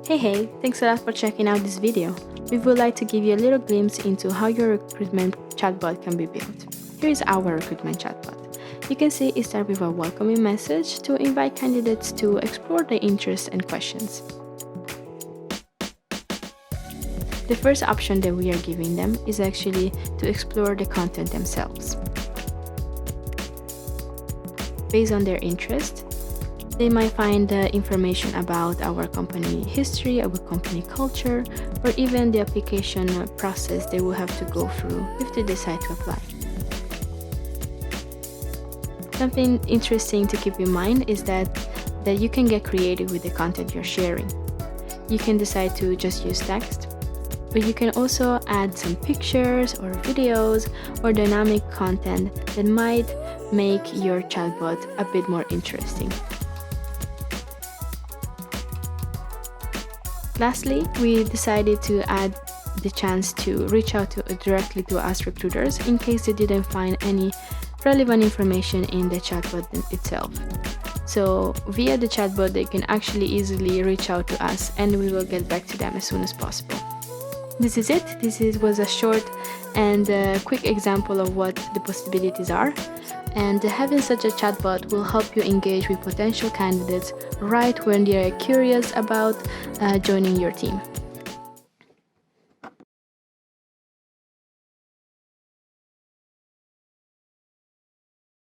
Hey, thanks a lot for checking out this video. We would like to give you a little glimpse into how your recruitment chatbot can be built. Here is our recruitment chatbot. You can see it starts with a welcoming message to invite candidates to explore their interests and questions. The first option that we are giving them is actually to explore the content themselves. Based on their interest, they might find information about our company history, our company culture, or even the application process they will have to go through if they decide to apply. Something interesting to keep in mind is that you can get creative with the content you're sharing. You can decide to just use text, but you can also add some pictures or videos or dynamic content that might make your chatbot a bit more interesting. Lastly, we decided to add the chance to reach out directly to us recruiters in case they didn't find any relevant information in the chatbot itself. So via the chatbot, they can actually easily reach out to us and we will get back to them as soon as possible. This is it. Was a short and quick example of what the possibilities are. And having such a chatbot will help you engage with potential candidates right when they are curious about joining your team.